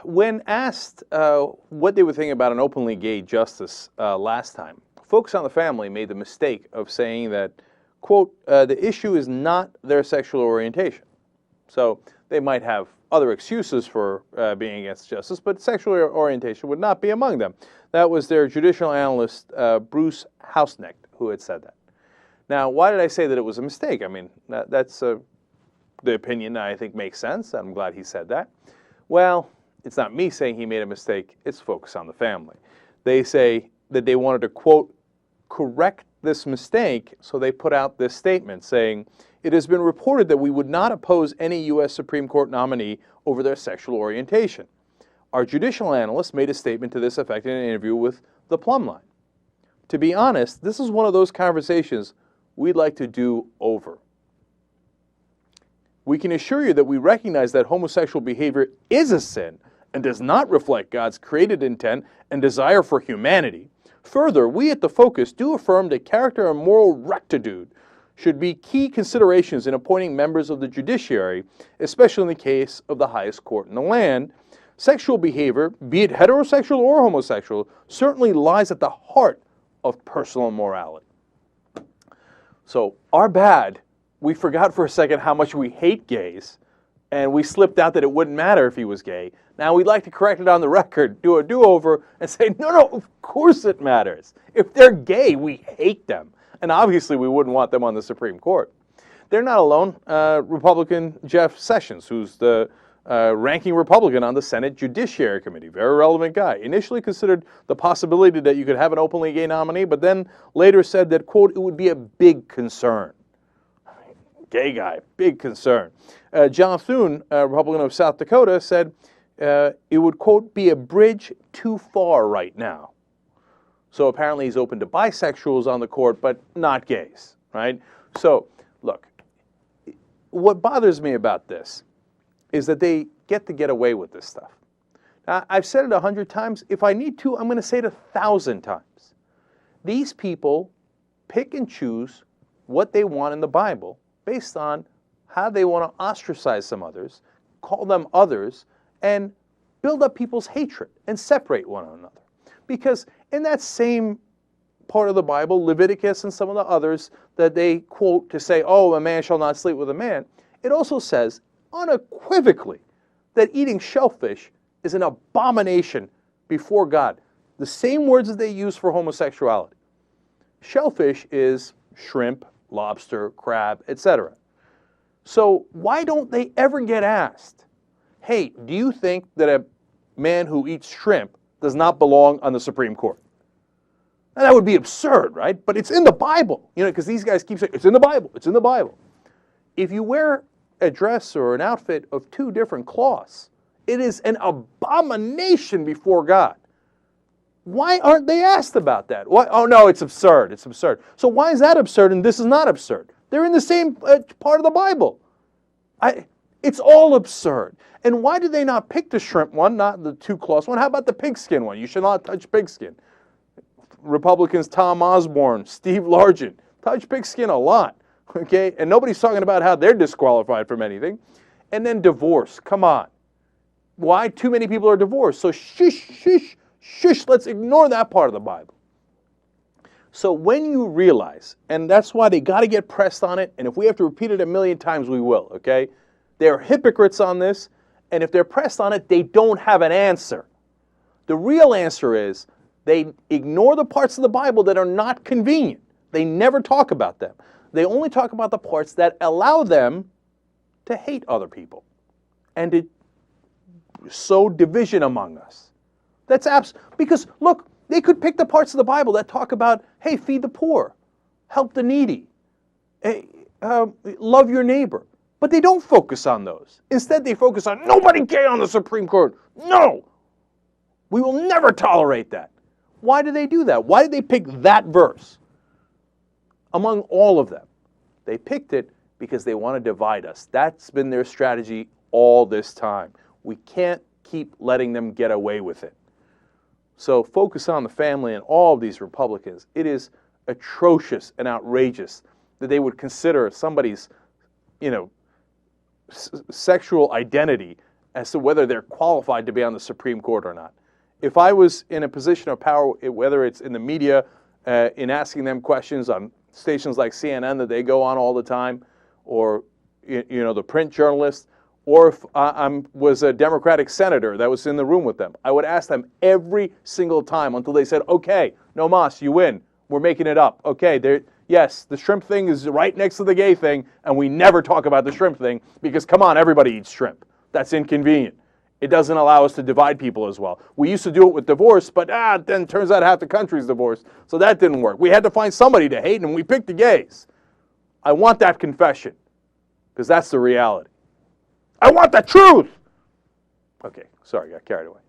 when asked what they would think about an openly gay justice last time, Focus on the Family made the mistake of saying that, quote, the issue is not their sexual orientation. So they might have other excuses for being against justice, but sexual orientation would not be among them. That was their judicial analyst, Bruce Hausnecht, who had said that. Now, why did I say that it was a mistake? I mean, that's the opinion I think makes sense. I'm glad he said that. Well, it's not me saying he made a mistake. It's Focus on the Family. They say that they wanted to, quote, correct this mistake, so they put out this statement saying, it has been reported that we would not oppose any U.S. Supreme Court nominee over their sexual orientation. Our judicial analyst made a statement to this effect in an interview with The Plumb Line. To be honest, this is one of those conversations we'd like to do over. We can assure you that we recognize that homosexual behavior is a sin and does not reflect God's created intent and desire for humanity. Further, we at The Focus do affirm that character and moral rectitude should be key considerations in appointing members of the judiciary, especially in the case of the highest court in the land. Sexual behavior, be it heterosexual or homosexual, certainly lies at the heart of personal morality. So, our bad, we forgot for a second how much we hate gays, and we slipped out that it wouldn't matter if he was gay. Now we'd like to correct it on the record, do a do-over, and say, no, of course it matters. If they're gay, we hate them. And obviously we wouldn't want them on the Supreme Court. They're not alone. Republican Jeff Sessions, who's the ranking Republican on the Senate Judiciary Committee, very relevant guy, initially considered the possibility that you could have an openly gay nominee, but then later said that, quote, it would be a big concern. Gay guy, big concern. John Thune, a Republican of South Dakota, said it would, quote, be a bridge too far right now. So apparently he's open to bisexuals on the court, but not gays, right? So, look, what bothers me about this is that they get away with this stuff. Now, I've said it 100 times. If I need to, I'm going to say it 1,000 times. These people pick and choose what they want in the Bible based on how they want to ostracize some others, call them others, and build up people's hatred and separate one another. Because in that same part of the Bible, Leviticus and some of the others that they quote to say, oh, a man shall not sleep with a man, it also says unequivocally that eating shellfish is an abomination before God. The same words that they use for homosexuality. Shellfish is shrimp, lobster, crab, etc. So why don't they ever get asked, hey, do you think that a man who eats shrimp does not belong on the Supreme Court? Now, that would be absurd, right? But it's in the Bible, because these guys keep saying, it's in the Bible, it's in the Bible. If you wear a dress or an outfit of two different cloths, it is an abomination before God. Why aren't they asked about that? Why? Oh, no, it's absurd. It's absurd. So why is that absurd and this is not absurd? They're in the same part of the Bible. It's all absurd. And why did they not pick the shrimp one, not the two-cloth one? How about the pigskin one? You should not touch pigskin. Republicans Tom Osborne, Steve Largent, touch pigskin a lot, okay? And nobody's talking about how they're disqualified from anything. And then divorce, come on. Why? Too many people are divorced. So shush, let's ignore that part of the Bible. So when you realize, and that's why they got to get pressed on it, and if we have to repeat it 1,000,000 times, we will, okay? They're hypocrites on this, and if they're pressed on it, they don't have an answer. The real answer is they ignore the parts of the Bible that are not convenient. They never talk about them. They only talk about the parts that allow them to hate other people and to sow division among us. That's because, look, they could pick the parts of the Bible that talk about, hey, feed the poor, help the needy, love your neighbor. But they don't focus on those. Instead, they focus on nobody gay on the Supreme Court. No! We will never tolerate that. Why do they do that? Why did they pick that verse among all of them? They picked it because they want to divide us. That's been their strategy all this time. We can't keep letting them get away with it. So Focus on the Family and all of these Republicans, it is atrocious and outrageous that they would consider somebody's, sexual identity as to whether they're qualified to be on the Supreme Court or not. If I was in a position of power, whether it's in the media, in asking them questions on stations like CNN that they go on all the time, or the print journalists, or if I was a Democratic senator that was in the room with them, I would ask them every single time until they said, okay, no mas, you win. We're making it up. Okay, yes, the shrimp thing is right next to the gay thing, and we never talk about the shrimp thing because, come on, everybody eats shrimp. That's inconvenient. It doesn't allow us to divide people as well. We used to do it with divorce, but then turns out half the country's divorced, so that didn't work. We had to find somebody to hate, and we picked the gays. I want that confession, because that's the reality. I want the truth! Okay, sorry, got carried away.